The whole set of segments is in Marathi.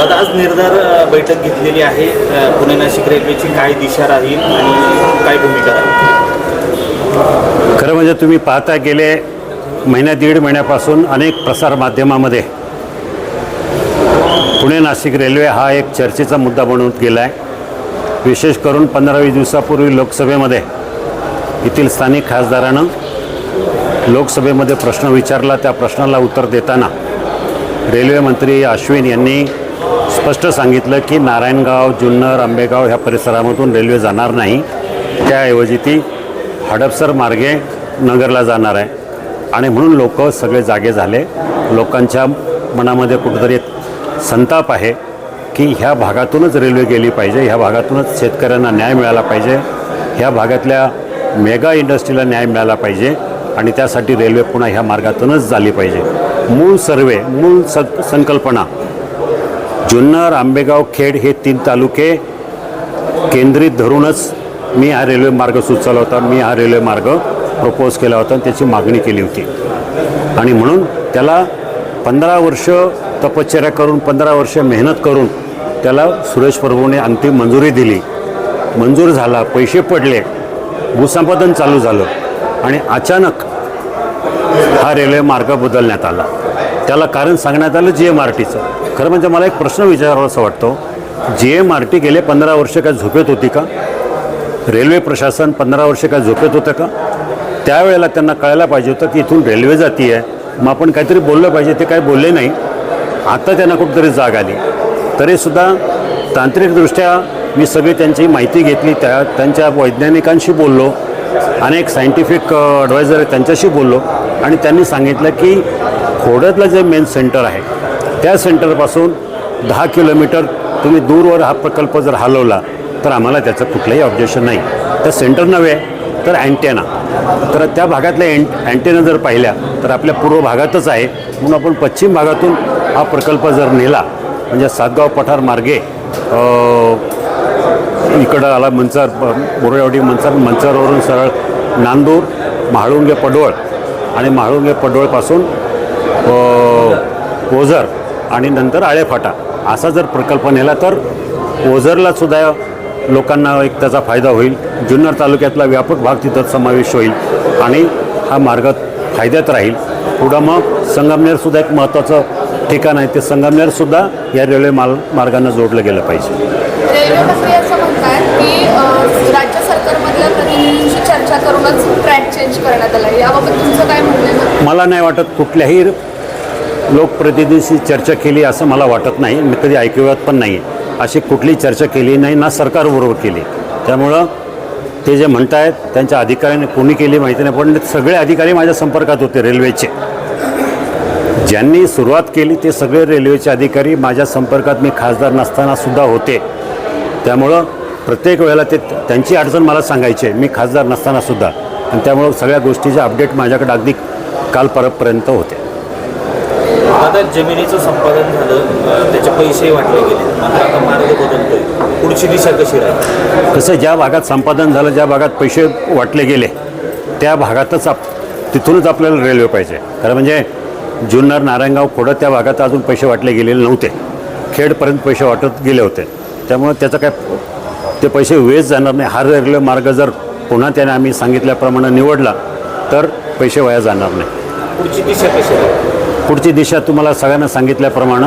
दादा, आज निर्धार बैठक घेतलेली आहे. पुणे नाशिक रेल्वेची काय दिशा राहील आणि काय भूमिका राहील? खरं म्हणजे तुम्ही पाहता गेले दीड महिन्यापासून अनेक प्रसार माध्यमामध्ये पुणे नाशिक रेल्वे हा एक चर्चेचा मुद्दा बनवत गेला आहे. विशेष करून 15-20 दिवसापूर्वी लोकसभेमध्ये येथील स्थानिक खासदारानं लोकसभेमध्ये प्रश्न विचारला. त्या प्रश्नाला उत्तर देताना रेल्वे मंत्री अश्विन यांनी स्पष्ट सांगितलं की नारायणगाव, जुन्नर, आंबेगाव ह्या परिसरामधून रेल्वे जाणार नाही. त्याऐवजी ती हडपसर मार्गे नगरला जाणार आहे. आणि म्हणून लोक सगळे जागे झाले. लोकांच्या मनामध्ये कुठेतरी संताप आहे की ह्या भागातूनच रेल्वे गेली पाहिजे, ह्या भागातूनच शेतकऱ्यांना न्याय मिळाला पाहिजे, ह्या भागातल्या मेगा इंडस्ट्रीला न्याय मिळाला पाहिजे आणि त्यासाठी रेल्वे पुन्हा ह्या मार्गातूनच झाली पाहिजे. मूळ संकल्पना जुन्नर, आंबेगाव, खेड हे 3 तालुके केंद्रित धरूनच मी हा रेल्वे मार्ग सुचवला होता. मी हा रेल्वे मार्ग प्रपोज केला होता, त्याची मागणी केली होती. आणि म्हणून त्याला 15 वर्ष तपश्चर्या करून, 15 वर्ष मेहनत करून त्याला सुरेश प्रभूने अंतिम मंजुरी दिली. मंजूर झाला, पैसे पडले, भूसंपादन चालू झालं आणि अचानक हा रेल्वे मार्ग बदलण्यात आला. त्याला कारण सांगण्यात आलं GMRTचं. खरं म्हणजे मला एक प्रश्न विचारावासा वाटतो, GMRT गेले 15 वर्ष काय झोपेत होती का? रेल्वे प्रशासन 15 वर्ष काय झोपेत होतं का? त्यावेळेला त्यांना कळायला पाहिजे होतं की इथून रेल्वे जाती आहे, मग आपण काहीतरी बोललं पाहिजे. ते काही बोलले नाही. आता त्यांना कुठेतरी जाग आली. तरीसुद्धा तांत्रिकदृष्ट्या मी सगळी त्यांची माहिती घेतली. त्यांच्या वैज्ञानिकांशी बोललो, अनेक सायंटिफिक ॲडवायझर आहेत त्यांच्याशी बोललो आणि त्यांनी सांगितलं की खोडदला जे मेन सेंटर आहे त्या सेंटरपासून 10 किलोमीटर तुम्ही दूरवर हा प्रकल्प जर हलवला तर आम्हाला त्याचं कुठलंही ऑब्जेक्शन नाही. तर सेंटर नव्हे तर अँटेना. तर त्या भागातल्या अँटेना जर पाहिल्या तर आपल्या पूर्व भागातच आहे. म्हणून आपण पश्चिम भागातून हा प्रकल्प जर नेला म्हणजे सातगाव पठार मार्गे इकडं आला मंचर, बोरेवाडी, मंचरवरून सरळ नांदूर, म्हाळुंगे, पडवळ आणि म्हाळुंगे पडवळपासून ओझर आणि नंतर आळेफाटा असा जर प्रकल्प नेला तर ओझरलासुद्धा लोकांना एक त्याचा फायदा होईल. जुन्नर तालुक्यातला व्यापक भाग तिथं समावेश होईल आणि हा मार्ग फायद्यात राहील. पुढं मग संगमनेरसुद्धा एक महत्त्वाचं ठिकाण आहे. ते संगमनेरसुद्धा या रेल्वे मार्गानं जोडलं गेलं पाहिजे. रेल्वे मंत्री असं म्हणतात की राज्य सरकारमधल्या प्रतिनिधींशी चर्चा करूनच ट्रॅक चेंज करण्यात आला. याबाबत तुमचं काय म्हणणं आहे? मला नाही वाटत कुठल्याही लोकप्रतिनिधीशी चर्चा केली असं मला वाटत नाही. मी कधी ऐकवत पण नाही. अशी कुठली चर्चा केली नाही, ना सरकारबरोबर केली. त्यामुळं ते जे म्हणत आहेत त्यांच्या अधिकाऱ्यांनी कोणी केली माहिती नाही, पण सगळे अधिकारी माझ्या संपर्कात होते. रेल्वेचे ज्यांनी सुरुवात केली ते सगळे रेल्वेचे अधिकारी माझ्या संपर्कात मी खासदार नसतानासुद्धा होते. त्यामुळं प्रत्येक वेळेला ते त्यांची अडचण मला सांगायची मी खासदार नसतानासुद्धा. आणि त्यामुळं सगळ्या गोष्टीचे अपडेट माझ्याकडे अगदी काल परतपर्यंत होते. दादा, जमिनीचं संपादन झालं, त्याचे पैसे वाटले गेले, मात्र आता मार्ग बदलतोय. पुढची दिशा कशी राहील? कसं ज्या भागात संपादन झालं, ज्या भागात पैसे वाटले गेले त्या भागातच तिथूनच आपल्याला रेल्वे पाहिजे. खरं म्हणजे जुन्नर, नारायणगाव, खोडद त्या भागात अजून पैसे वाटले गेलेले नव्हते. खेडपर्यंत पैसे वाटत गेले होते. त्यामुळे त्याचं काय ते पैसे वेस्ट जाणार नाही. हा रेल्वे मार्ग जर पुन्हा त्याने आम्ही सांगितल्याप्रमाणे निवडला तर पैसे वाया जाणार नाही. पुढची दिशा कशी राहील? पुढची दिशा तुम्हाला सगळ्यांना सांगितल्याप्रमाणे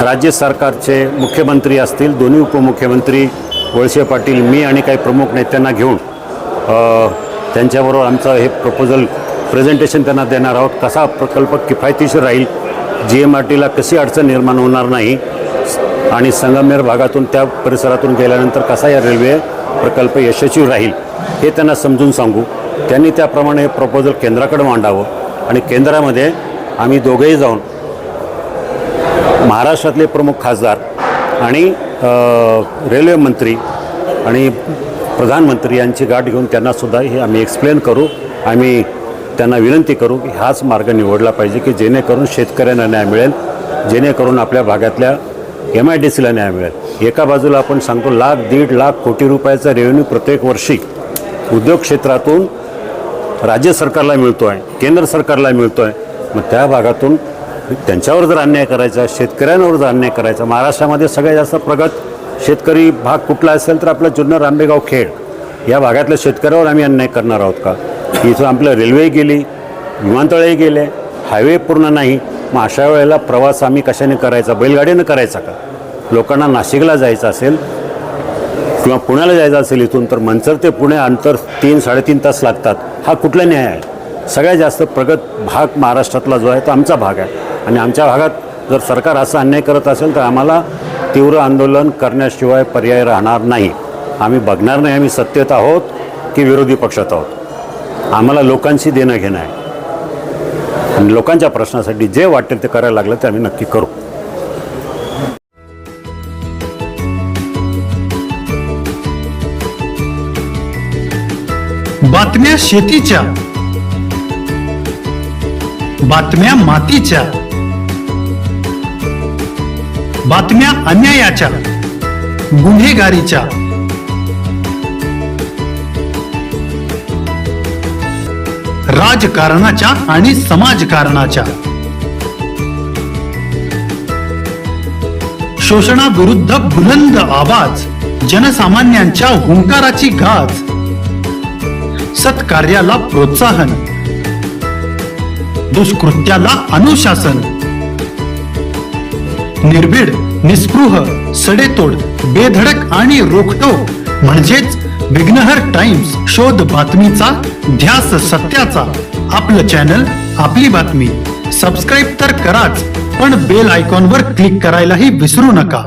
राज्य सरकारचे मुख्यमंत्री असतील, दोन्ही उपमुख्यमंत्री, वळसे पाटील, मी आणि काही प्रमुख नेत्यांना घेऊन त्यांच्याबरोबर आमचं हे प्रपोजल प्रेझेंटेशन त्यांना देणार आहोत. कसा प्रकल्प किफायतशीर राहील, GMRTला कशी अडचण निर्माण होणार नाही आणि संगमनेर भागातून त्या परिसरातून गेल्यानंतर कसा या रेल्वे प्रकल्प यशस्वी राहील हे त्यांना समजून सांगू. त्यांनी त्याप्रमाणे हे प्रपोजल केंद्राकडे मांडावं आणि केंद्रामध्ये आम्ही दोघेही जाऊन महाराष्ट्रातले प्रमुख खासदार आणि रेल्वे मंत्री आणि प्रधानमंत्री यांची गाठ घेऊन त्यांनासुद्धा हे आम्ही एक्सप्लेन करू. आम्ही त्यांना विनंती करू की हाच मार्ग निवडला पाहिजे की जेणेकरून शेतकऱ्यांना न्याय मिळेल, जेणेकरून आपल्या भागातल्या MIDCला न्याय मिळेल. एका बाजूला आपण सांगतो 1,00,000-1,50,000 कोटी रुपयाचा रेव्हेन्यू प्रत्येक वर्षी उद्योग क्षेत्रातून राज्य सरकारला मिळतो आहे, केंद्र सरकारला मिळतो आहे. मग त्या भागातून त्यांच्यावर जर अन्याय करायचा, शेतकऱ्यांवर जर अन्याय करायचा, महाराष्ट्रामध्ये सगळ्यात जास्त प्रगत शेतकरी भाग कुठला असेल तर आपला जुन्नर आंबेगाव खेड या भागातल्या शेतकऱ्यावर आम्ही अन्याय करणार आहोत का? इथं आपलं रेल्वे गेली, विमानतळही गेले, हायवे पूर्ण नाही. मग अशा वेळेला प्रवास आम्ही कशाने करायचा? बैलगाडीनं करायचा का? लोकांना नाशिकला जायचं असेल किंवा पुण्याला जायचं असेल इथून तर मंचर ते पुणे अंतर 3-3.5 तास लागतात. हा कुठला न्याय आहे? सगळ्यात जास्त प्रगत भाग महाराष्ट्रातला जो आहे तो आमचा भाग आहे आणि आमच्या भागात जर सरकार असा अन्याय करत असेल तर आम्हाला तीव्र आंदोलन करण्याशिवाय पर्याय राहणार नाही. आम्ही बघणार नाही आम्ही सत्तेत आहोत की विरोधी पक्षात आहोत. आम्हाला लोकांशी देणं घेणं आहे आणि लोकांच्या प्रश्नासाठी जे वाटेल ते करायला लागलं ते आम्ही नक्की करू. बातम्या शेतीच्या, बातम्या मातीच्या, बातम्या अन्यायाच्या, गुन्हेगारीच्या, राजकारणाच्या आणि समाजकारणाच्या, शोषणाविरुद्ध बुलंद आवाज, जनसामान्यांच्या हुंकाराची गाज, सत्कार्याला प्रोत्साहन, दुष्कृत्याला अनुशासन, निर्भीड, निस्पृह, सडेतोड, बेधडक आणि रोखटोक म्हणजेच विघ्नहर टाइम्स. शोध बातमीचा, ध्यास सत्याचा. आपलं चॅनल, आपली बातमी. सबस्क्राईब तर कराच, पण बेल आयकॉनवर क्लिक करायलाही विसरू नका.